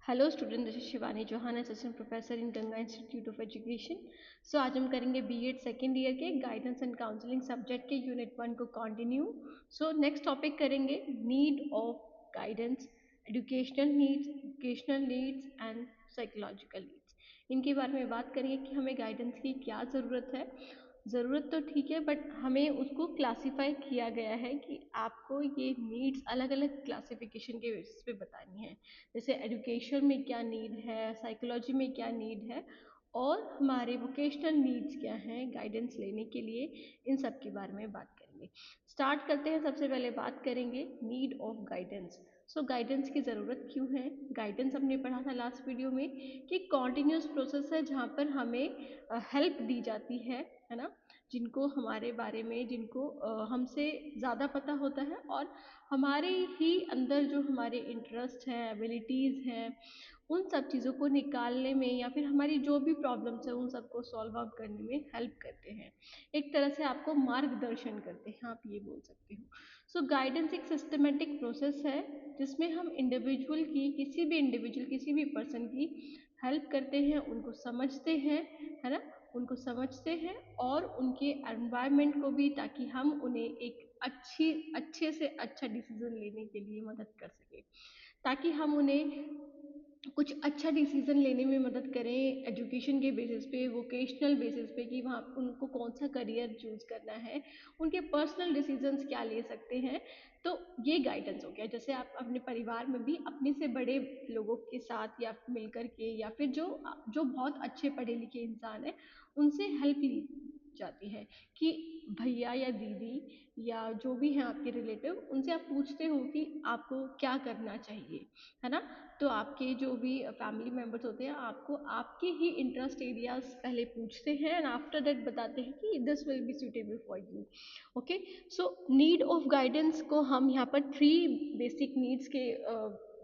Hello student, this is Shivani Chauhan, assistant professor in Ganga institute of education. So आज हम करेंगे BEd second year के guidance and counselling subject के unit 1 को कंटिन्यू। सो नेक्स्ट टॉपिक करेंगे need of guidance, educational needs and psychological needs. इनके बारे में बात करेंगे कि हमें गाइडेंस की क्या ज़रूरत है। ज़रूरत तो ठीक है, बट हमें उसको क्लासीफाई किया गया है कि आपको ये नीड्स अलग अलग क्लासिफिकेशन के बेसिस पे बतानी है। जैसे एजुकेशन में क्या नीड है, साइकोलॉजी में क्या नीड है, और हमारे वोकेशनल नीड्स क्या हैं गाइडेंस लेने के लिए, इन सब के बारे में बात करेंगे। स्टार्ट करते हैं। सबसे पहले बात करेंगे need of guidance. So guidance की ज़रूरत क्यों है। गाइडेंस हमने पढ़ा था लास्ट वीडियो में कि कॉन्टिन्यूस प्रोसेस है जहाँ पर हमें हेल्प दी जाती है ना, जिनको हमारे बारे में, जिनको हमसे ज़्यादा पता होता है और हमारे ही अंदर जो हमारे इंटरेस्ट हैं, एबिलिटीज़ हैं, उन सब चीज़ों को निकालने में या फिर हमारी जो भी प्रॉब्लम्स है उन सबको सॉल्व आउट करने में हेल्प करते हैं। एक तरह से आपको मार्गदर्शन करते हैं, आप ये बोल सकते हो। सो गाइडेंस एक सिस्टमेटिक प्रोसेस है जिसमें हम इंडिविजुअल की, किसी भी इंडिविजुअल, किसी भी पर्सन की हेल्प करते हैं, उनको समझते हैं, है ना, उनको समझते हैं और उनके एनवायरनमेंट को भी, ताकि हम उन्हें एक अच्छे से अच्छा डिसीजन लेने के लिए मदद कर सकें, ताकि हम उन्हें कुछ अच्छा डिसीजन लेने में मदद करें एजुकेशन के बेसिस पे, वोकेशनल बेसिस पे, कि वहाँ उनको कौन सा करियर चूज करना है, उनके पर्सनल डिसीजंस क्या ले सकते हैं। तो ये गाइडेंस हो गया। जैसे आप अपने परिवार में भी अपने से बड़े लोगों के साथ या मिलकर के, या फिर जो जो बहुत अच्छे पढ़े लिखे इंसान हैं उनसे हेल्प ली जाती है कि भैया या दीदी या जो भी हैं आपके रिलेटिव, उनसे आप पूछते हो कि आपको क्या करना चाहिए, है ना। तो आपके जो भी फैमिली मेम्बर्स होते हैं आपको आपके ही इंटरेस्ट एरियाज पहले पूछते हैं एंड आफ्टर दैट बताते हैं कि this will be suitable for you. Okay. So need of guidance को हम यहाँ पर 3 बेसिक नीड्स के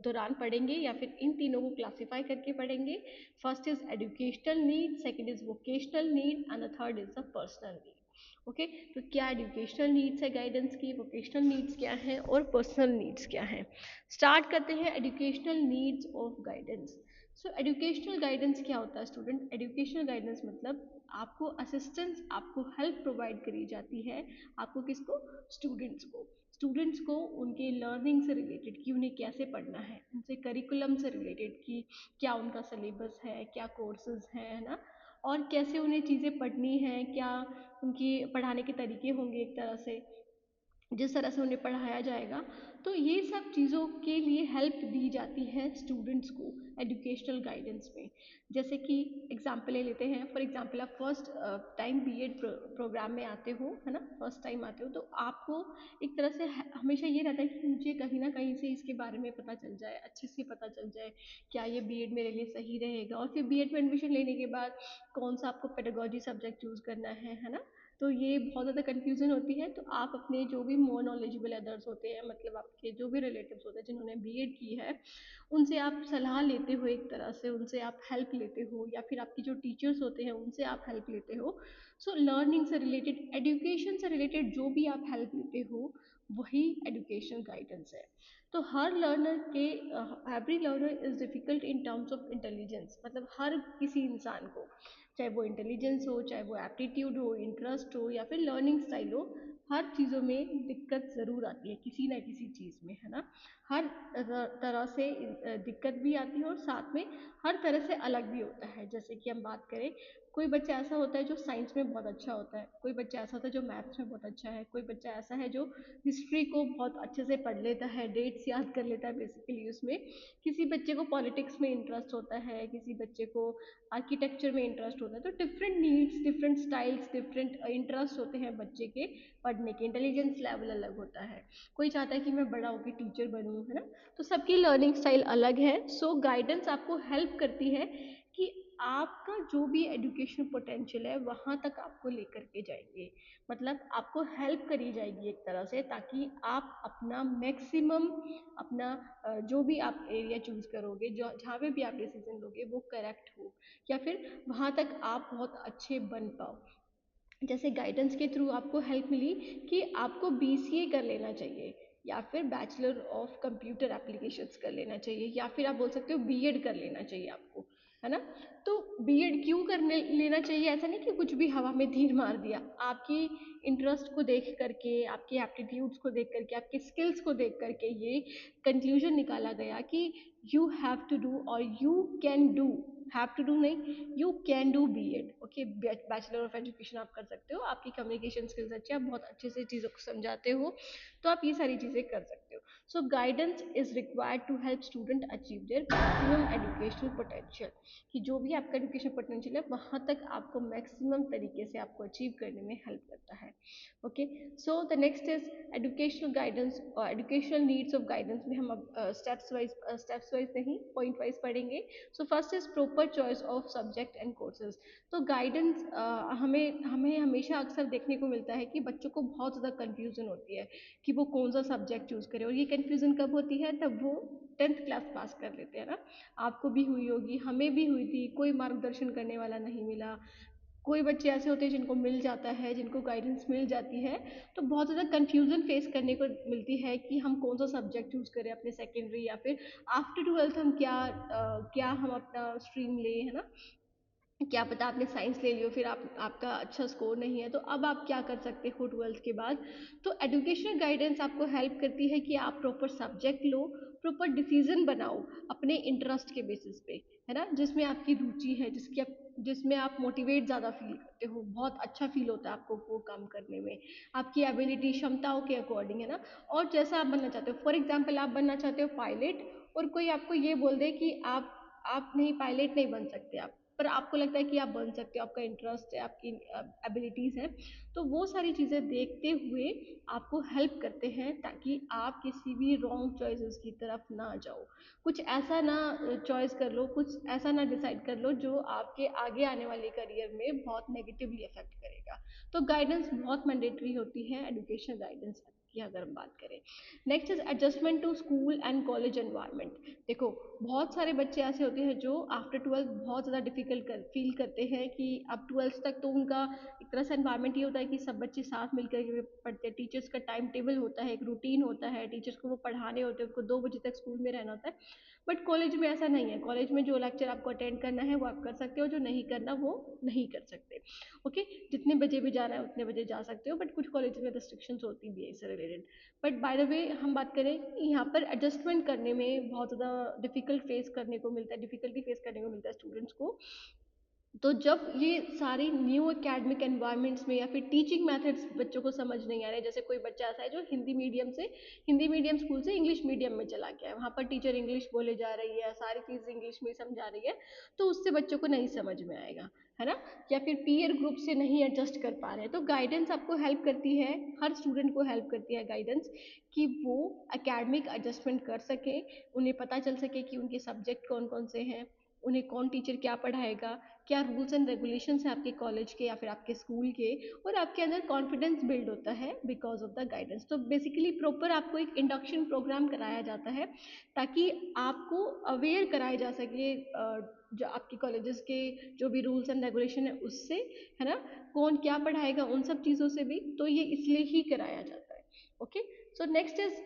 दौरान पढ़ेंगे, या फिर इन तीनों को क्लासिफाई करके पढ़ेंगे। First is educational need, second is vocational need and the third is the personal need. Okay. तो क्या एजुकेशनल नीड्स है गाइडेंस की, वोकेशनल नीड्स क्या है और पर्सनल नीड्स क्या है। स्टार्ट करते हैं educational needs of guidance. So educational guidance क्या होता है स्टूडेंट। एजुकेशनल गाइडेंस मतलब आपको असिस्टेंस, आपको हेल्प प्रोवाइड करी जाती है। आपको किसको, स्टूडेंट्स को उनके लर्निंग से रिलेटेड कि उन्हें कैसे पढ़ना है, उनसे करिकुलम से रिलेटेड कि क्या उनका सिलेबस है, क्या कोर्सेज हैं, है ना, और कैसे उन्हें चीज़ें पढ़नी हैं, क्या उनकी पढ़ाने के तरीके होंगे, एक तरह से जिस तरह से उन्हें पढ़ाया जाएगा। तो ये सब चीज़ों के लिए हेल्प दी जाती है स्टूडेंट्स को एजुकेशनल गाइडेंस में। जैसे कि एग्जाम्पल ले लेते हैं। फॉर एग्जाम्पल आप फर्स्ट टाइम बीएड प्रोग्राम में आते हो, है ना, फर्स्ट टाइम आते हो, तो आपको एक तरह से हमेशा ये रहता है कि मुझे कहीं ना कहीं से इसके बारे में पता चल जाए, अच्छे से पता चल जाए क्या ये बीएड मेरे लिए सही रहेगा, और फिर बीएड में एडमिशन लेने के बाद कौन सा आपको पेडागोजी सब्जेक्ट चूज़ करना है ना। तो ये बहुत ज़्यादा कन्फ्यूज़न होती है। तो आप अपने जो भी मोर नॉलेजेबल अदर्स होते हैं, मतलब आपके जो भी रिलेटिव्स होते हैं जिन्होंने बीएड की है, उनसे आप सलाह लेते हो, एक तरह से उनसे आप हेल्प लेते हो, या फिर आपके जो टीचर्स होते हैं उनसे आप हेल्प लेते हो। सो लर्निंग से रिलेटेड, एजुकेशन से रिलेटेड जो भी आप हेल्प लेते हो, वही एजुकेशनल गाइडेंस है। तो हर लर्नर के, every learner is difficult in terms of intelligence, मतलब हर किसी इंसान को, चाहे वो इंटेलिजेंस हो, चाहे वो एप्टीट्यूड हो, इंटरेस्ट हो, या फिर लर्निंग स्टाइल हो, हर चीज़ों में दिक्कत ज़रूर आती है किसी ना किसी चीज़ में, है ना। हर तरह से दिक्कत भी आती है और साथ में हर तरह से अलग भी होता है। जैसे कि हम बात करें, कोई बच्चा ऐसा होता है जो साइंस में बहुत अच्छा होता है, कोई बच्चा ऐसा होता है जो मैथ्स में बहुत अच्छा है, कोई बच्चा ऐसा है जो हिस्ट्री को बहुत अच्छे से पढ़ लेता है, डेट्स याद कर लेता है बेसिकली उसमें। किसी बच्चे को पॉलिटिक्स में इंटरेस्ट होता है, किसी बच्चे को आर्किटेक्चर में इंटरेस्ट होता है। तो different needs, different styles, different interest होते हैं बच्चे के पढ़ने के, इंटेलिजेंस लेवल अलग होता है। कोई चाहता है कि मैं बड़ा होकर टीचर बनूं, है ना। तो सबकी लर्निंग स्टाइल अलग है। सो गाइडेंस आपको हेल्प करती है कि आपका जो भी एजुकेशन पोटेंशियल है वहाँ तक आपको लेकर के जाएंगे, मतलब आपको हेल्प करी जाएगी एक तरह से, ताकि आप अपना मैक्सिमम, अपना जो भी आप एरिया चूज करोगे, जो जहाँ पे भी आप डिसीजन लोगे वो करेक्ट हो, या फिर वहाँ तक आप बहुत अच्छे बन पाओ। जैसे गाइडेंस के थ्रू आपको हेल्प मिली कि आपको बीसीए कर लेना चाहिए, या फिर बैचलर ऑफ कंप्यूटर एप्लीकेशंस कर लेना चाहिए, या फिर आप बोल सकते हो बीएड कर लेना चाहिए आपको, है ना। तो बीएड क्यों करने लेना चाहिए, ऐसा नहीं कि कुछ भी हवा में तीर मार दिया। आपकी इंटरेस्ट को देख करके, आपके एप्टीट्यूड्स को देख करके, आपके स्किल्स को देख करके ये कंक्लूजन निकाला गया कि यू हैव टू डू और you can do, have to do नहीं, you can do BEd. Okay, bachelor of education आप कर सकते हो, आपकी कम्युनिकेशन स्किल्स अच्छी, आप बहुत अच्छे से चीज़ों को समझाते हो, तो आप ये सारी चीज़ें कर सकते हो। So guidance is required to help student achieve their maximum educational potential, कि जो भी आपका एजुकेशन पोटेंशियल है वहाँ तक आपको मैक्सिमम तरीके से आपको अचीव करने में हेल्प करता है। Okay, so the next is educational guidance और एजुकेशनल नीड्स ऑफ गाइडेंस में हम अब स्टेप्स वाइज नहीं, पॉइंट वाइज पढ़ेंगे। So first is proper choice of subject and courses. तो गाइडेंस हमें हमें हमेशा अक्सर देखने को मिलता है कि बच्चों को बहुत ज़्यादा कन्फ्यूजन होती है कि वो कौन सा सब्जेक्ट चूज़ करे, और ये कन्फ्यूजन कब होती है, तब वो 10th क्लास पास कर लेते हैं ना। आपको भी हुई होगी, हमें भी हुई थी, कोई मार्गदर्शन करने वाला नहीं मिला। कोई बच्चे ऐसे होते हैं जिनको मिल जाता है, जिनको गाइडेंस मिल जाती है, तो बहुत ज़्यादा कन्फ्यूजन फेस करने को मिलती है कि हम कौन सा सब्जेक्ट चूज़ करें अपने सेकेंडरी, या फिर आफ्टर ट्वेल्थ हम क्या हम अपना स्ट्रीम लें, है ना। क्या पता आपने साइंस ले लियो, फिर आपका अच्छा स्कोर नहीं है, तो अब आप क्या कर सकते हो ट्वेल्थ के बाद। तो एजुकेशनल गाइडेंस आपको हेल्प करती है कि आप प्रॉपर सब्जेक्ट लो, प्रॉपर डिसीजन बनाओ अपने इंटरेस्ट के बेसिस पे, है ना, जिसमें आपकी रुचि है, जिसमें आप मोटिवेट ज़्यादा फील करते हो, बहुत अच्छा फील होता है आपको वो काम करने में, आपकी एबिलिटी क्षमताओं के अकॉर्डिंग, है ना। और जैसा आप बनना चाहते हो, फॉर एग्जाम्पल आप बनना चाहते हो पायलट, और कोई आपको ये बोल दे कि आप नहीं, पायलट नहीं बन सकते आप, पर आपको लगता है कि आप बन सकते हो, आपका इंटरेस्ट है, आपकी एबिलिटीज़ हैं, तो वो सारी चीज़ें देखते हुए आपको हेल्प करते हैं ताकि आप किसी भी रॉन्ग चॉइसेस की तरफ ना जाओ, कुछ ऐसा ना चॉइस कर लो, कुछ ऐसा ना डिसाइड कर लो जो आपके आगे आने वाले करियर में बहुत नेगेटिवली अफेक्ट करेगा। तो गाइडेंस बहुत मैंडेटरी होती है, एजुकेशन गाइडेंस की अगर हम बात करें। Next is adjustment to school and college environment. देखो, बहुत सारे बच्चे ऐसे होते हैं जो आफ्टर ट्वेल्थ बहुत ज़्यादा डिफिकल्ट फील करते हैं कि अब ट्वेल्थ तक तो उनका एक तरह से एनवायरनमेंट ये होता है कि सब बच्चे साथ मिलकर के पढ़ते हैं, टीचर्स का टाइम टेबल होता है, एक रूटीन होता है, टीचर्स को वो पढ़ाने होते हैं, उनको 2 बजे तक स्कूल में रहना होता है। बट कॉलेज में ऐसा नहीं है, कॉलेज में जो लेक्चर आपको अटेंड करना है वो आप कर सकते हो, जो नहीं करना वो नहीं कर सकते। ओके, जितने बजे भी जाना है उतने बजे जा सकते हो, बट कुछ कॉलेज में रिस्ट्रिक्शंस होती भी है इससे related. But by the way हम बात करें, यहाँ पर एडजस्टमेंट करने में बहुत ज़्यादा डिफिकल्टी फेस करने को मिलता है स्टूडेंट्स को। तो जब ये सारे न्यू एकेडमिक एनवायरनमेंट्स में या फिर टीचिंग मेथड्स बच्चों को समझ नहीं आ रहे, जैसे कोई बच्चा ऐसा है जो हिंदी मीडियम स्कूल से इंग्लिश मीडियम में चला गया है, वहाँ पर टीचर इंग्लिश बोले जा रही है, सारी चीज़ इंग्लिश में समझा रही है, तो उससे बच्चों को नहीं समझ में आएगा, है ना। या फिर पीयर ग्रुप से नहीं एडजस्ट कर पा रहे हैं, तो गाइडेंस आपको हेल्प करती है, हर स्टूडेंट को हेल्प करती है गाइडेंस, कि वो एकेडमिक एडजस्टमेंट कर सके, उन्हें पता चल सके कि उनके सब्जेक्ट कौन कौन से हैं, उन्हें कौन टीचर क्या पढ़ाएगा, क्या रूल्स एंड रेगुलेशंस हैं आपके कॉलेज के या फिर आपके स्कूल के, और आपके अंदर कॉन्फिडेंस बिल्ड होता है बिकॉज ऑफ द गाइडेंस। तो बेसिकली प्रॉपर आपको एक इंडक्शन प्रोग्राम कराया जाता है ताकि आपको अवेयर कराया जा सके जो आपके कॉलेजेस के जो भी रूल्स एंड रेगुलेशन है उससे, है ना, कौन क्या पढ़ाएगा उन सब चीज़ों से भी, तो ये इसलिए ही कराया जाता है। Okay, so next is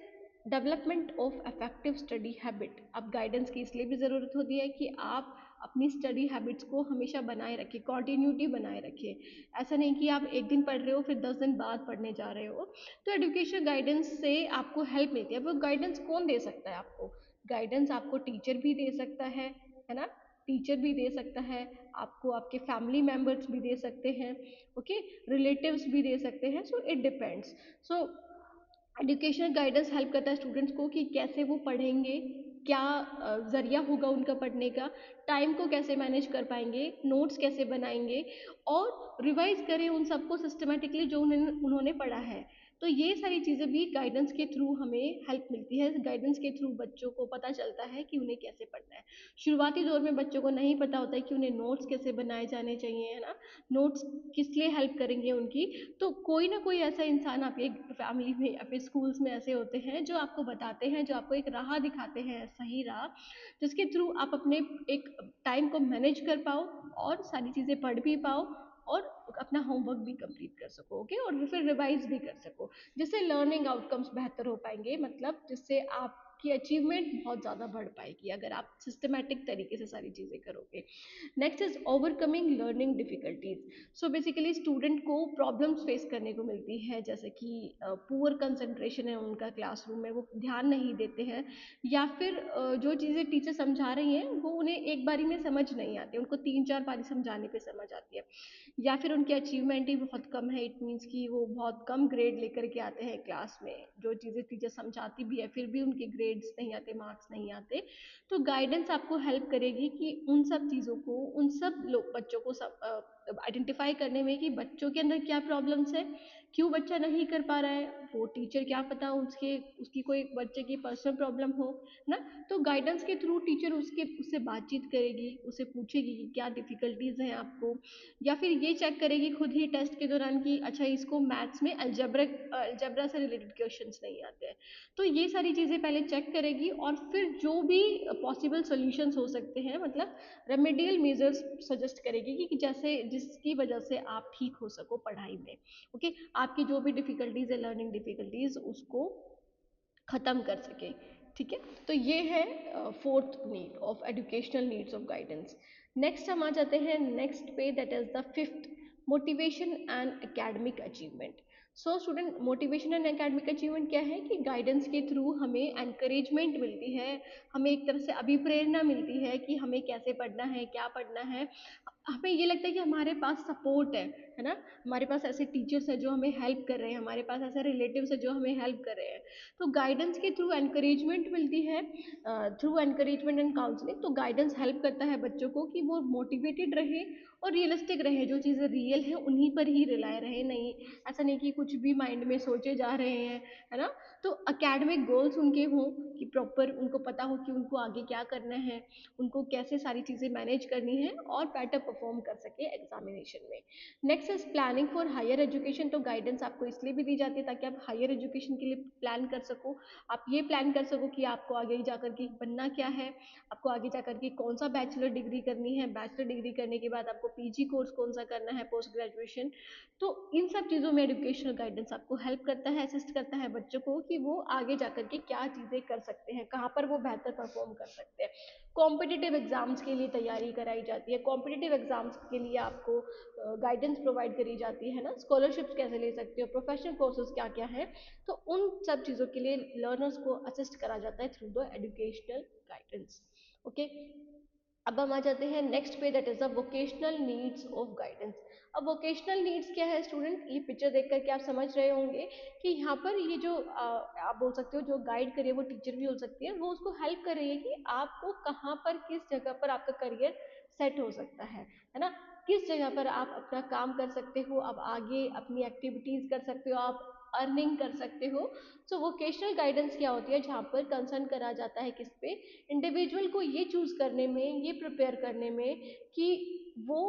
development of effective study habit. अब गाइडेंस की इसलिए भी ज़रूरत होती है कि आप अपनी स्टडी हैबिट्स को हमेशा बनाए रखें, कॉन्टीन्यूटी बनाए रखें, ऐसा नहीं कि आप एक दिन पढ़ रहे हो फिर 10 दिन बाद पढ़ने जा रहे हो। तो एजुकेशन गाइडेंस से आपको हेल्प मिलती है। वो गाइडेंस कौन दे सकता है आपको? गाइडेंस आपको टीचर भी दे सकता है ना, टीचर भी दे सकता है आपको, आपके फैमिली मेम्बर्स भी दे सकते हैं, ओके, रिलेटिव्स भी दे सकते हैं, so it depends. So educational guidance help करता है स्टूडेंट्स को कि कैसे वो पढ़ेंगे, क्या ज़रिया होगा उनका पढ़ने का, टाइम को कैसे मैनेज कर पाएंगे, नोट्स कैसे बनाएंगे, और रिवाइज करें उन सबको सिस्टमेटिकली जो उन्होंने पढ़ा है। तो ये सारी चीज़ें भी गाइडेंस के थ्रू हमें हेल्प मिलती है, गाइडेंस के थ्रू बच्चों को पता चलता है कि उन्हें कैसे पढ़ना है। शुरुआती दौर में बच्चों को नहीं पता होता है कि उन्हें नोट्स कैसे बनाए जाने चाहिए, है ना, नोट्स किस लिए हेल्प करेंगे उनकी। तो कोई ना कोई ऐसा इंसान आपके फैमिली में या फिर स्कूल्स में ऐसे होते हैं जो आपको बताते हैं, जो आपको एक राह दिखाते हैं, सही राह, जिसके थ्रू आप अपने एक टाइम को मैनेज कर पाओ और सारी चीज़ें पढ़ भी पाओ और अपना होमवर्क भी कंप्लीट कर सको, ओके, और फिर रिवाइज भी कर सको, जिससे लर्निंग आउटकम्स बेहतर हो पाएंगे, मतलब जिससे आपकी अचीवमेंट बहुत ज़्यादा बढ़ पाएगी अगर आप सिस्टमेटिक तरीके से सारी चीज़ें करोगे। Next is overcoming learning difficulties. So basically student को प्रॉब्लम्स फेस करने को मिलती है, जैसे कि पुअर कंसंट्रेशन है उनका क्लासरूम में, वो ध्यान नहीं देते हैं, या फिर जो चीज़ें टीचर समझा रही हैं वो उन्हें एक बारी में समझ नहीं आती, उनको तीन चार बारी समझाने पे समझ आती है, या फिर उनकी अचीवमेंट ही बहुत कम है, इट मीन्स कि वो बहुत कम ग्रेड लेकर के आते हैं क्लास में, जो चीज़ें टीचर समझाती भी है फिर भी उनके ग्रेड्स नहीं आते, मार्क्स नहीं आते। तो गाइडेंस आपको हेल्प करेगी कि उन सब चीज़ों को, उन सब लोग बच्चों को सब आइडेंटिफाई करने में कि बच्चों के अंदर क्या प्रॉब्लम्स है, क्यों बच्चा नहीं कर पा रहा है, वो टीचर क्या पता उसके उसकी कोई बच्चे की पर्सनल प्रॉब्लम हो ना। तो गाइडेंस के थ्रू टीचर उससे बातचीत करेगी, उसे पूछेगी कि क्या डिफिकल्टीज हैं आपको, या फिर ये चेक करेगी खुद ही टेस्ट के दौरान कि अच्छा इसको मैथ्स में अलजेब्रा से रिलेटेड क्वेश्चंस नहीं आते हैं। तो ये सारी चीज़ें पहले चेक करेगी, और फिर जो भी पॉसिबल सॉल्यूशंस हो सकते हैं, मतलब रेमेडियल मेजर्स सजेस्ट करेगी कि जैसे जिसकी वजह से आप ठीक हो सको पढ़ाई में, ओके, आपकी जो भी डिफिकल्टीज है, लर्निंग डिफिकल्टीज, उसको ख़त्म कर सके। ठीक है, तो ये है fourth need of educational needs of guidance. Next हम आ जाते हैं नेक्स्ट पे, that is the fifth, motivation and academic achievement. So student, motivation and academic achievement क्या है कि गाइडेंस के थ्रू हमें एनकरेजमेंट मिलती है, हमें एक तरह से अभिप्रेरणा मिलती है कि हमें कैसे पढ़ना है, क्या पढ़ना है, हमें ये लगता है कि हमारे पास सपोर्ट है ना, हमारे पास ऐसे टीचर्स हैं जो हमें हेल्प कर रहे हैं, हमारे पास ऐसे रिलेटिव्स हैं जो हमें हेल्प कर रहे हैं। तो गाइडेंस के थ्रू एनकरेजमेंट मिलती है, थ्रू एनकरेजमेंट एंड काउंसलिंग। तो गाइडेंस हेल्प करता है बच्चों को कि वो मोटिवेटेड रहे और रियलिस्टिक रहे, जो चीज़ें रियल हैं उन्हीं पर ही रिलाय रहे, नहीं ऐसा नहीं कि कुछ भी माइंड में सोचे जा रहे हैं, है ना। तो अकेडमिक गोल्स उनके हों कि प्रॉपर उनको पता हो कि उनको आगे क्या करना है, उनको कैसे सारी चीज़ें मैनेज करनी है और बेटर परफॉर्म कर सके एग्जामिनेशन में। Next is planning for higher education. तो गाइडेंस आपको इसलिए भी दी जाती है ताकि आप हायर एजुकेशन के लिए प्लान कर सको, आप ये प्लान कर सको कि आपको आगे जाकर के बनना क्या है, आपको आगे जाकर के कौन सा बैचलर डिग्री करनी है, बैचलर डिग्री करने के बाद आपको पीजी कोर्स कौन सा करना है, पोस्ट ग्रेजुएशन। तो इन सब चीज़ों में एजुकेशनल गाइडेंस आपको हेल्प करता है, असिस्ट करता है बच्चों को कि वो आगे जाकर के क्या चीज़ें कर सकते हैं, कहाँ पर वो बेहतर परफॉर्म कर सकते हैं। कॉम्पिटिटिव एग्जाम्स के लिए तैयारी कराई जाती है, कॉम्पिटिटिव एग्जाम्स के लिए आपको गाइडेंस प्रोवाइड करी जाती है ना, स्कॉलरशिप्स कैसे ले सकते हो, प्रोफेशनल कोर्सेज क्या क्या है। तो उन सब चीज़ों के लिए लर्नर्स को असिस्ट करा जाता है through the educational guidance, okay. अब हम आ जाते हैं नेक्स्ट पे, that is the vocational needs of guidance. अब वोकेशनल नीड्स क्या है स्टूडेंट, ये पिक्चर देख करके आप समझ रहे होंगे कि यहाँ पर ये जो आप बोल सकते हो जो गाइड करे, वो टीचर भी हो सकती है, वो उसको हेल्प कर रही है कि आपको कहाँ पर किस जगह पर आपका करियर सेट हो सकता है ना, किस जगह पर आप अपना काम कर सकते हो, आप आगे अपनी एक्टिविटीज कर सकते हो, आप अर्निंग कर सकते हो। सो वोकेशनल गाइडेंस क्या होती है, जहाँ पर कंसर्न करा जाता है किस पे, इंडिविजुअल को ये चूज करने में, ये प्रिपेयर करने में कि वो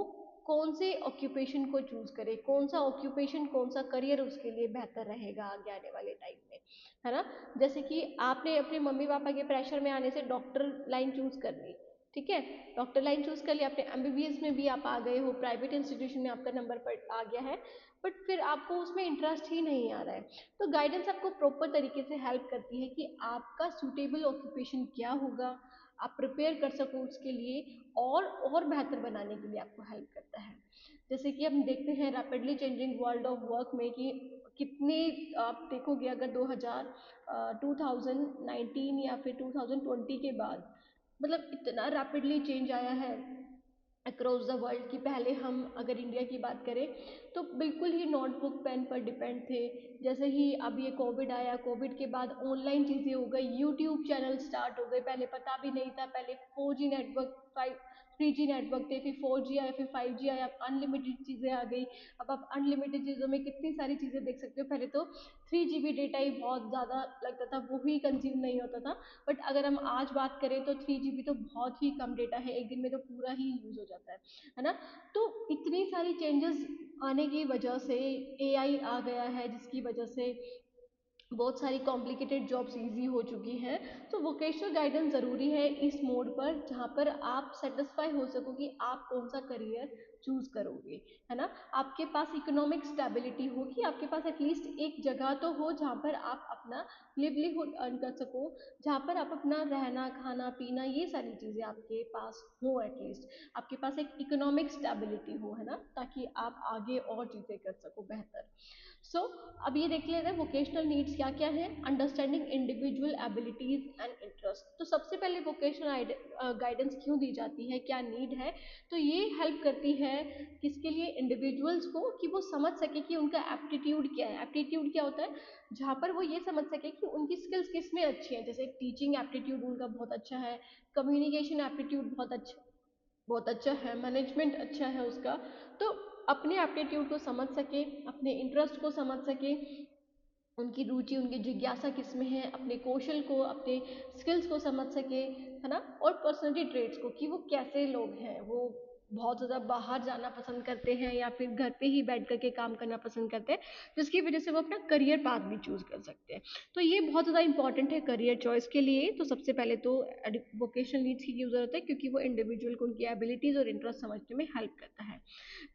कौन से ऑक्यूपेशन को चूज करे, कौन सा ऑक्यूपेशन, कौन सा करियर उसके लिए बेहतर रहेगा आगे आने वाले टाइम में, है ना। जैसे कि आपने अपने मम्मी पापा के प्रेशर में आने से डॉक्टर लाइन चूज कर ली, ठीक है, डॉक्टर लाइन चूज कर लिया आपने, एमबीबीएस में भी आप आ गए हो, प्राइवेट इंस्टीट्यूशन में आपका नंबर पर आ गया है, बट फिर आपको उसमें इंटरेस्ट ही नहीं आ रहा है। तो गाइडेंस आपको प्रॉपर तरीके से हेल्प करती है कि आपका सूटेबल ऑक्यूपेशन क्या होगा, आप प्रिपेयर कर सको उसके लिए, और बेहतर बनाने के लिए आपको हेल्प करता है। जैसे कि हम देखते हैं rapidly changing world of work में कि कितने, आप देखोगे अगर 2019 या फिर 2020 के बाद, मतलब इतना रैपिडली चेंज आया है अक्रॉस द वर्ल्ड की, पहले हम अगर इंडिया की बात करें तो बिल्कुल ही नोटबुक पेन पर डिपेंड थे। जैसे ही अब ये कोविड आया, कोविड के बाद ऑनलाइन चीज़ें हो गई, यूट्यूब चैनल स्टार्ट हो गए, पहले पता भी नहीं था, पहले 4G नेटवर्क, 3G नेटवर्क थे, फिर 4G आया, फिर 5G आया, अब अनलिमिटेड चीज़ें आ गई। अब आप अनलिमिटेड चीज़ों में कितनी सारी चीज़ें देख सकते हो, पहले तो 3 GB डेटा ही बहुत ज़्यादा लगता था, वो ही कंज्यूम नहीं होता था, बट अगर हम आज बात करें तो 3 GB तो बहुत ही कम डेटा है, एक दिन में तो पूरा ही यूज़ हो जाता है ना। तो इतनी सारी चेंजेस आने की वजह से एआई आ गया है, जिसकी वजह से बहुत सारी कॉम्प्लिकेटेड जॉब्स इजी हो चुकी हैं। तो वोकेशनल गाइडेंस ज़रूरी है इस मोड पर जहाँ पर आप सेटिस्फाई हो सको कि आप कौन सा करियर चूज़ करोगे, है ना। आपके पास इकोनॉमिक स्टेबिलिटी हो कि आपके पास एटलीस्ट एक जगह तो हो जहाँ पर आप अपना लिवलीहुड अर्न कर सको, जहाँ पर आप अपना रहना खाना पीना ये सारी चीज़ें आपके पास हो, एटलीस्ट आपके पास एक इकोनॉमिक स्टेबिलिटी हो, है ना, ताकि आप आगे और चीज़ें कर सको बेहतर। सो अब ये देख लेते हैं वोकेशनल नीड्स क्या क्या है। Understanding individual abilities and interest. तो सबसे पहले वोकेशनल गाइडेंस क्यों दी जाती है, क्या नीड है, तो ये हेल्प करती है किसके लिए, इंडिविजुअल्स को, कि वो समझ सके कि उनका एप्टीट्यूड क्या है। एप्टीट्यूड क्या होता है, जहाँ पर वो ये समझ सके कि उनकी स्किल्स किस में अच्छी हैं, जैसे टीचिंग एप्टीट्यूड उनका बहुत अच्छा है, कम्युनिकेशन एप्टीट्यूड बहुत अच्छा है, मैनेजमेंट अच्छा है उसका। तो अपने एप्टीट्यूड को समझ सके, अपने इंटरेस्ट को समझ सके, उनकी रुचि उनकी जिज्ञासा किस में है, अपने कौशल को अपने स्किल्स को समझ सके, है ना। और पर्सनैलिटी ट्रेट्स को कि वो कैसे लोग हैं, वो बहुत ज़्यादा बाहर जाना पसंद करते हैं या फिर घर पे ही बैठ करके काम करना पसंद करते हैं, जिसकी वजह से वो अपना करियर पाथ भी चूज़ कर सकते हैं। तो ये बहुत ज़्यादा इंपॉर्टेंट है करियर चॉइस के लिए। तो सबसे पहले तो वोकेशनल नीड्स की क्यों ज़रूरत है, क्योंकि वो इंडिविजुअल को उनकी एबिलिटीज़ और इंटरेस्ट समझने में हेल्प करता है।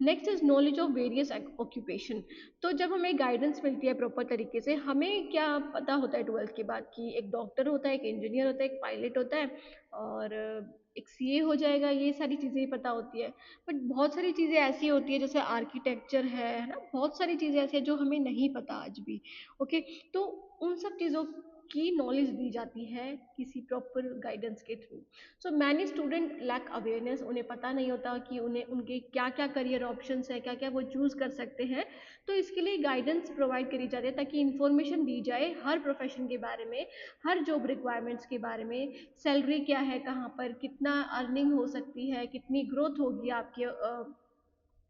Next is knowledge of various occupation. तो जब हमें गाइडेंस मिलती है प्रॉपर तरीके से, हमें क्या पता होता है ट्वेल्थ के बाद कि एक डॉक्टर होता है, एक इंजीनियर होता है, एक पायलट होता है, और एक सीए हो जाएगा, ये सारी चीज़ें ही पता होती है। बट बहुत सारी चीज़ें ऐसी होती है जैसे आर्किटेक्चर है ना, बहुत सारी चीज़ें ऐसी हैं जो हमें नहीं पता आज भी। ओके, तो उन सब चीज़ों की नॉलेज दी जाती है किसी प्रॉपर गाइडेंस के थ्रू। So many student lack awareness, उन्हें पता नहीं होता कि उन्हें उनके क्या क्या करियर ऑप्शंस है, क्या क्या वो चूज़ कर सकते हैं। तो इसके लिए गाइडेंस प्रोवाइड करी जाती है ताकि इन्फॉर्मेशन दी जाए हर प्रोफेशन के बारे में, हर जॉब रिक्वायरमेंट्स के बारे में, सैलरी क्या है, कहाँ पर कितना अर्निंग हो सकती है, कितनी ग्रोथ होगी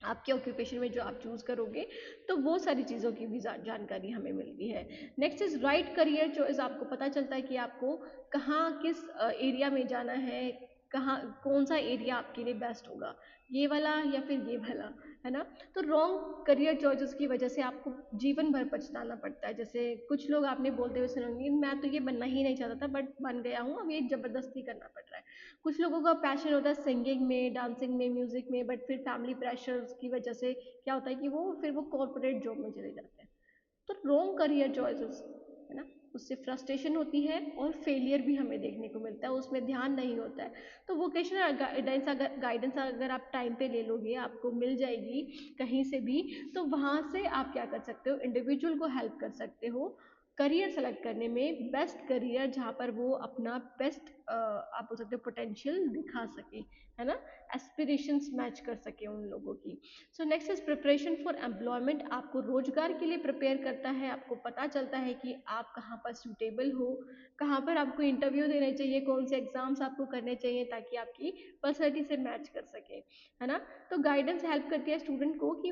आपके ऑक्यूपेशन में जो आप चूज़ करोगे। तो वो सारी चीज़ों की भी जानकारी हमें मिलती है। Next is right career choice. आपको पता चलता है कि आपको कहाँ किस एरिया में जाना है, कहाँ कौन सा एरिया आपके लिए बेस्ट होगा, ये वाला या फिर ये वाला, है ना। तो रॉन्ग करियर चॉइसेस की वजह से आपको जीवन भर पछताना पड़ता है। जैसे कुछ लोग आपने बोलते हुए सुनेंगे, मैं तो ये बनना ही नहीं चाहता था बट बन गया हूँ, अब ये ज़बरदस्ती करना पड़ रहा है। कुछ लोगों का पैशन होता है सिंगिंग में, डांसिंग में, म्यूजिक में, बट फिर फैमिली प्रेशर्स की वजह से क्या होता है कि वो कॉर्पोरेट जॉब में चले जाते हैं। तो रॉन्ग करियर चॉइसेस, है ना, उससे फ्रस्ट्रेशन होती है और फेलियर भी हमें देखने को मिलता है, उसमें ध्यान नहीं होता है। तो वोकेशनल गाइडेंस अगर आप टाइम पे ले लोगे, आपको मिल जाएगी कहीं से भी, तो वहाँ से आप क्या कर सकते हो, इंडिविजुअल को हेल्प कर सकते हो करियर सेलेक्ट करने में, बेस्ट करियर जहाँ पर वो अपना बेस्ट आप बोल सकते हो पोटेंशियल दिखा सके, है ना, एस्पिरेशंस मैच कर सके उन लोगों की। सो next is preparation for employment. आपको रोजगार के लिए प्रिपेयर करता है, आपको पता चलता है कि आप कहाँ पर सूटेबल हो, कहाँ पर आपको इंटरव्यू देने चाहिए, कौन से एग्जाम्स आपको करने चाहिए ताकि आपकी पर्सनैलिटी से मैच कर सके, है ना। तो गाइडेंस हेल्प करती है स्टूडेंट को कि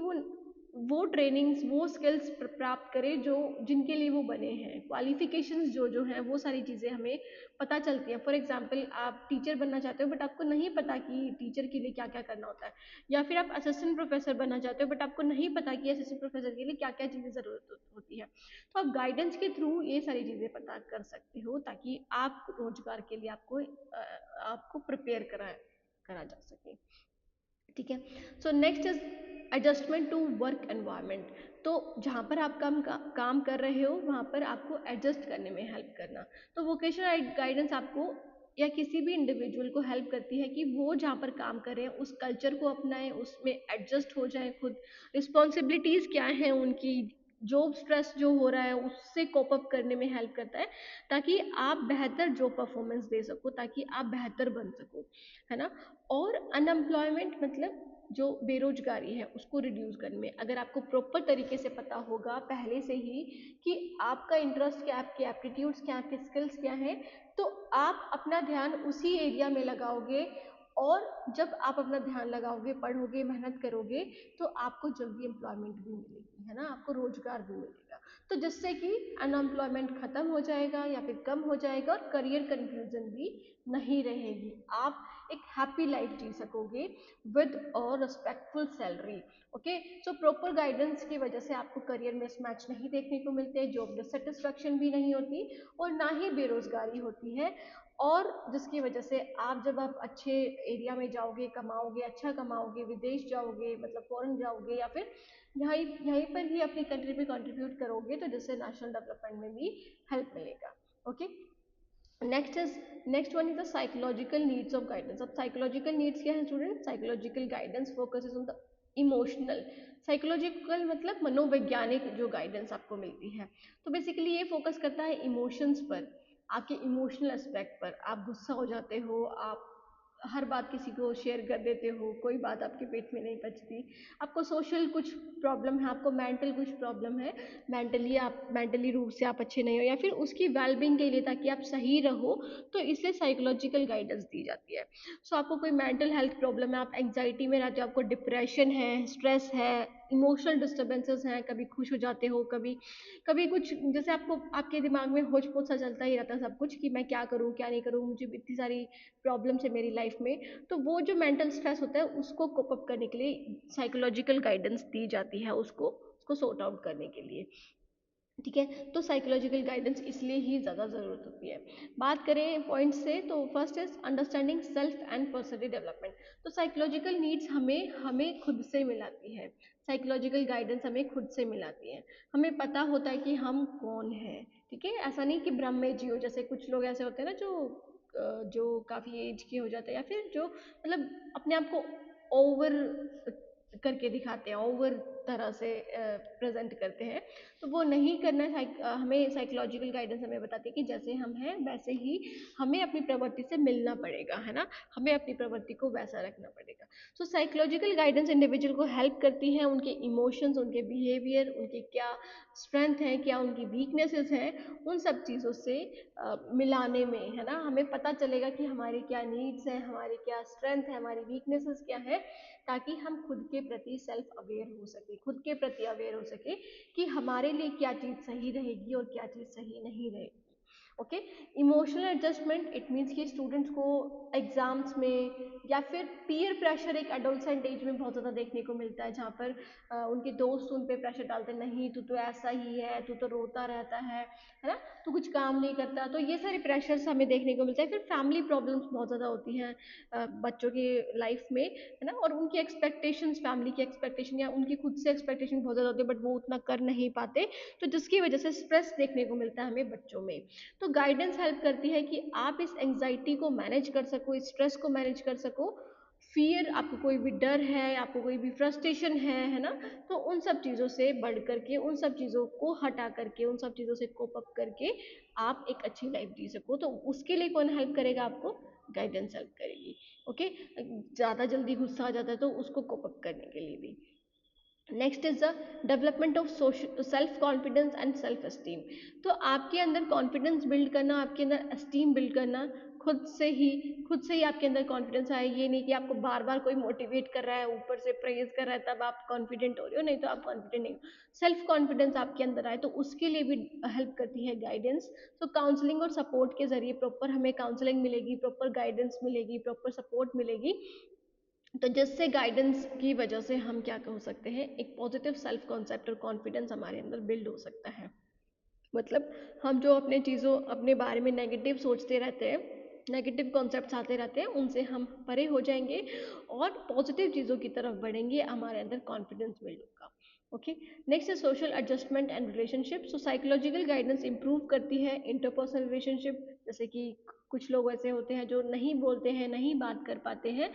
वो ट्रेनिंग्स वो स्किल्स प्राप्त करे जो जिनके लिए वो बने हैं, क्वालिफिकेशंस जो जो हैं वो सारी चीज़ें हमें पता चलती हैं। फॉर एग्जांपल आप टीचर बनना चाहते हो बट आपको नहीं पता कि टीचर के लिए क्या क्या करना होता है, या फिर आप असिस्टेंट प्रोफेसर बनना चाहते हो बट आपको नहीं पता कि असिस्टेंट प्रोफेसर के लिए क्या क्या चीज़ें ज़रूरत होती है। तो आप गाइडेंस के थ्रू ये सारी चीज़ें पता कर सकते हो ताकि आप रोजगार के लिए आपको प्रिपेयर करा जा सके। ठीक है। So next is adjustment to work environment. तो जहाँ पर आप काम कर रहे हो वहाँ पर आपको एडजस्ट करने में हेल्प करना। तो वोकेशनल गाइडेंस आपको या किसी भी इंडिविजुअल को हेल्प करती है कि वो जहाँ पर काम कर रहे हैं उस कल्चर को अपनाएं, उसमें एडजस्ट हो जाए खुद, रिस्पॉन्सिबिलिटीज़ क्या हैं उनकी, जॉब स्ट्रेस जो हो रहा है उससे कोप अप करने में हेल्प करता है ताकि आप बेहतर जॉब परफॉर्मेंस दे सको, ताकि आप बेहतर बन सको, है ना। और अनएम्प्लॉयमेंट मतलब जो बेरोजगारी है उसको रिड्यूस करने में, अगर आपको प्रॉपर तरीके से पता होगा पहले से ही कि आपका इंटरेस्ट क्या, आपके एप्टीट्यूड्स क्या, आपके स्किल्स क्या हैं, तो आप अपना ध्यान उसी एरिया में लगाओगे। और जब आप अपना ध्यान लगाओगे, पढ़ोगे, मेहनत करोगे, तो आपको जल्दी एम्प्लॉयमेंट भी मिलेगी, है ना, आपको रोजगार भी मिलेगा। तो जिससे कि अनएम्प्लॉयमेंट खत्म हो जाएगा या फिर कम हो जाएगा और करियर कंफ्यूजन भी नहीं रहेगी। आप एक हैप्पी लाइफ जी सकोगे विद और respectful salary. Okay, so proper guidance की वजह से आपको करियर मिसमैच नहीं देखने को मिलते, जॉब डिससेटिस्फैक्शन भी नहीं होती और ना ही बेरोजगारी होती है। और जिसकी वजह से जब आप अच्छे एरिया में जाओगे, कमाओगे, अच्छा कमाओगे, विदेश जाओगे, मतलब फॉरेन जाओगे या फिर यहीं यहीं पर ही अपनी कंट्री में कंट्रीब्यूट करोगे, तो जिससे नेशनल डेवलपमेंट में भी हेल्प मिलेगा। Okay, next one is the psychological needs of guidance. अब साइकोलॉजिकल नीड्स क्या है student? Psychological guidance focuses on the emotional, psychological मतलब मनोवैज्ञानिक जो गाइडेंस आपको मिलती है, तो बेसिकली ये फोकस करता है इमोशंस पर, आपके इमोशनल एस्पेक्ट पर। आप गुस्सा हो जाते हो, आप हर बात किसी को शेयर कर देते हो, कोई बात आपके पेट में नहीं पचती, आपको सोशल कुछ प्रॉब्लम है, आपको मेंटल कुछ प्रॉब्लम है, मेंटली रूप से आप अच्छे नहीं हो, या फिर उसकी वेलबींग के लिए ताकि आप सही रहो, तो इसलिए साइकोलॉजिकल गाइडेंस दी जाती है। सो आपको कोई मेंटल हेल्थ प्रॉब्लम है, आप एंग्जाइटी में रहते हो, आपको डिप्रेशन है, स्ट्रेस है, इमोशनल डिस्टर्बेंसेस हैं, कभी खुश हो जाते हो, कभी कभी कुछ, जैसे आपको आपके दिमाग में होच पोच सा चलता ही रहता है सब कुछ कि मैं क्या करूँ क्या नहीं करूँ, मुझे इतनी सारी प्रॉब्लम्स है मेरी लाइफ में, तो वो जो मेंटल स्ट्रेस होता है उसको कोप अप करने के लिए साइकोलॉजिकल गाइडेंस दी जाती है, उसको सॉर्ट आउट करने के लिए। ठीक है, तो साइकोलॉजिकल गाइडेंस इसलिए ही ज़्यादा ज़रूरत होती है। बात करें पॉइंट से, तो first is understanding self and personal development. तो साइकोलॉजिकल नीड्स हमें हमें खुद से मिलाती है, साइकोलॉजिकल गाइडेंस हमें खुद से मिलाती है। हमें पता होता है कि हम कौन हैं। ठीक है, ऐसा नहीं कि ब्रह्म में जियो, जैसे कुछ लोग ऐसे होते हैं ना जो काफ़ी एज के हो जाते हैं, या फिर जो मतलब अपने आप को ओवर करके दिखाते हैं, ओवर तरह से प्रेजेंट करते हैं, तो वो नहीं करना है। हमें साइकोलॉजिकल गाइडेंस हमें बताती है कि जैसे हम हैं वैसे ही हमें अपनी प्रवृत्ति से मिलना पड़ेगा, है ना, हमें अपनी प्रवृत्ति को वैसा रखना पड़ेगा। सो साइकोलॉजिकल गाइडेंस इंडिविजुअल को हेल्प करती है उनके इमोशंस, उनके बिहेवियर, उनके क्या स्ट्रेंथ है, क्या उनकी वीकनेसेस हैं, उन सब चीज़ों से मिलाने में, है ना, हमें पता चलेगा कि हमारे क्या नीड्स हैं, हमारे क्या स्ट्रेंथ है, हमारी वीकनेसेस क्या है, ताकि हम खुद के प्रति सेल्फ अवेयर हो सके, खुद के प्रति अवेयर हो सके कि हमारे लिए क्या चीज़ सही रहेगी और क्या चीज़ सही नहीं रहेगी। Okay, emotional adjustment it means कि स्टूडेंट्स को एग्जाम्स में या फिर पीयर प्रेशर एक एडोलसेंट एज में बहुत ज़्यादा देखने को मिलता है, जहाँ पर उनके दोस्त उन पे प्रेशर डालते हैं, नहीं तू तो ऐसा ही है, तू तो रोता रहता है ना, तू कुछ काम नहीं करता, तो ये सारे प्रेशर्स हमें देखने को मिलता है। फिर फैमिली प्रॉब्लम्स बहुत ज़्यादा होती हैं बच्चों की लाइफ में, है ना, और उनकी एक्सपेक्टेशंस, फैमिली की एक्सपेक्टेशन या उनकी खुद से एक्सपेक्टेशन बहुत ज़्यादा होती है, बट वो उतना कर नहीं पाते, तो जिसकी वजह से स्ट्रेस देखने को मिलता है हमें बच्चों में। तो गाइडेंस हेल्प करती है कि आप इस एंग्जाइटी को मैनेज कर सको, इस स्ट्रेस को मैनेज कर सको, फियर, आपको कोई भी डर है, आपको कोई भी फ्रस्ट्रेशन है ना, तो उन सब चीज़ों से बढ़ करके, उन सब चीज़ों को हटा करके, उन सब चीज़ों से कोप अप करके आप एक अच्छी लाइफ जी सको, तो उसके लिए कौन हेल्प करेगा आपको? गाइडेंस हेल्प करेगी। ओके, ज़्यादा जल्दी गुस्सा आ जाता है तो उसको कोप अप करने के लिए भी। Next is the development of self confidence and self esteem. तो आपके अंदर कॉन्फिडेंस बिल्ड करना, आपके अंदर एस्टीम बिल्ड करना, खुद से ही आपके अंदर कॉन्फिडेंस आए, ये नहीं कि आपको बार बार कोई मोटिवेट कर रहा है, ऊपर से प्रेज कर रहा है तब आप कॉन्फिडेंट हो रहे हो, नहीं तो आप कॉन्फिडेंट नहीं हो। सेल्फ कॉन्फिडेंस आपके अंदर आए तो उसके लिए भी हेल्प करती है गाइडेंस। तो काउंसलिंग और सपोर्ट के जरिए प्रॉपर हमें काउंसलिंग मिलेगी, प्रॉपर गाइडेंस मिलेगी, प्रॉपर सपोर्ट मिलेगी, तो जिससे गाइडेंस की वजह से हम क्या कह सकते हैं, एक पॉजिटिव सेल्फ कॉन्सेप्ट और कॉन्फिडेंस हमारे अंदर बिल्ड हो सकता है। मतलब हम जो अपने चीज़ों, अपने बारे में नेगेटिव सोचते रहते हैं, नेगेटिव कॉन्सेप्ट्स आते रहते हैं, उनसे हम परे हो जाएंगे और पॉजिटिव चीज़ों की तरफ बढ़ेंगे, हमारे अंदर कॉन्फिडेंस बिल्ड होगा। ओके, नेक्स्ट है social adjustment and relationship. So psychological guidance improve करती है इंटरपर्सनल रिलेशनशिप, जैसे कि कुछ लोग ऐसे होते हैं जो नहीं बोलते हैं, नहीं बात कर पाते हैं,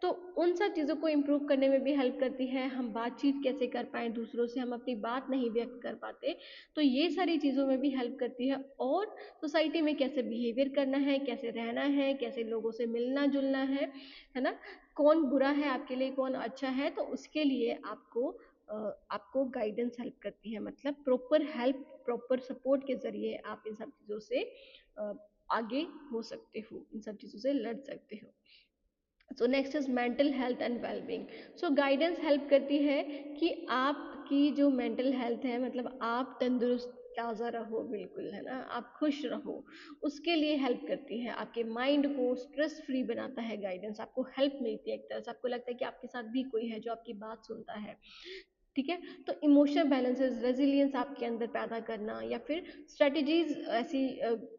तो उन सब चीज़ों को इम्प्रूव करने में भी हेल्प करती है। हम बातचीत कैसे कर पाएँ दूसरों से, हम अपनी बात नहीं व्यक्त कर पाते, तो ये सारी चीज़ों में भी हेल्प करती है। और सोसाइटी में कैसे बिहेवियर करना है, कैसे रहना है, कैसे लोगों से मिलना जुलना है ना, कौन बुरा है आपके लिए, कौन अच्छा है, तो उसके लिए आपको गाइडेंस हेल्प करती है। मतलब प्रॉपर हेल्प, प्रॉपर सपोर्ट के ज़रिए आप इन सब चीज़ों से आगे हो सकते हो, इन सब चीज़ों से लड़ सकते हो। सो next is mental health and wellbeing. So guidance help करती है कि आपकी जो मेंटल हेल्थ है, मतलब आप तंदुरुस्त ताज़ा रहो, बिल्कुल, है ना? आप खुश रहो, उसके लिए हेल्प करती है। आपके माइंड को स्ट्रेस फ्री बनाता है गाइडेंस, आपको हेल्प मिलती है एक तरह से, आपको लगता है कि आपके साथ भी कोई है जो आपकी बात सुनता है। ठीक है? तो इमोशनल बैलेंसेस, रेज़िलियंस आपके अंदर पैदा करना या फिर स्ट्रैटेजीज़ ऐसी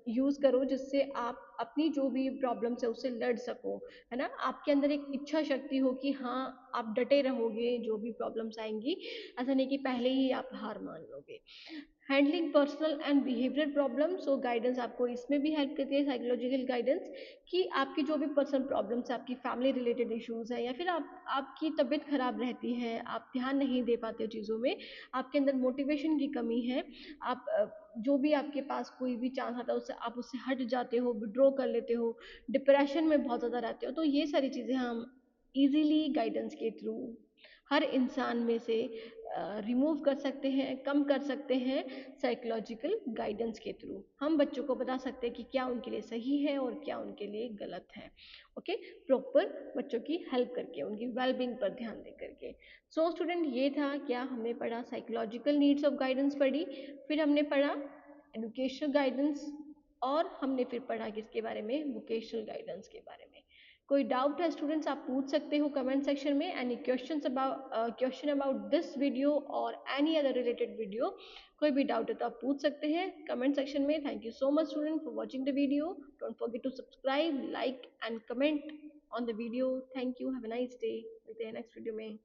यूज़ करो जिससे आप अपनी जो भी प्रॉब्लम्स है उससे लड़ सको, है ना? आपके अंदर एक इच्छा शक्ति हो कि हाँ, आप डटे रहोगे जो भी प्रॉब्लम्स आएँगी, ऐसा नहीं कि पहले ही आप हार मान लोगे। Handling personal and behaviour problem, so guidance आपको इसमें भी हेल्प करती है, साइकोलॉजिकल गाइडेंस, कि आपकी जो भी पर्सनल प्रॉब्लम्स है, आपकी फैमिली रिलेटेड इश्यूज है या फिर आपकी तबीयत खराब रहती है, आप ध्यान नहीं दे पाते हो चीज़ों में, आपके अंदर मोटिवेशन की कमी है, आप जो भी आपके पास कोई भी चांस आता है उससे आप उससे हट जाते हो, विड्रॉ कर लेते हो, डिप्रेशन में बहुत ज़्यादा रहते हो, तो ये सारी चीज़ें हम इजीली गाइडेंस के थ्रू हर इंसान में से रिमूव कर सकते हैं, कम कर सकते हैं, साइकोलॉजिकल गाइडेंस के थ्रू हम बच्चों को बता सकते हैं कि क्या उनके लिए सही है और क्या उनके लिए गलत है। ओके, प्रॉपर बच्चों की हेल्प करके, उनकी वेलबींग पर ध्यान दे करके। सो स्टूडेंट, ये था क्या हमने पढ़ा, साइकोलॉजिकल नीड्स ऑफ गाइडेंस पढ़ी, फिर हमने पढ़ा एजुकेशनल गाइडेंस, और हमने फिर पढ़ा किसके बारे में, वोकेशनल गाइडेंस के बारे में। कोई डाउट है स्टूडेंट्स, आप पूछ सकते हो कमेंट सेक्शन में, any question about this video और एनी अदर रिलेटेड वीडियो, कोई भी डाउट है तो आप पूछ सकते हैं कमेंट सेक्शन में। Thank you so much student for watching the video, don't forget to subscribe, like and comment on the video. Thank you, have a nice day, मिलते हैं नेक्स्ट वीडियो में।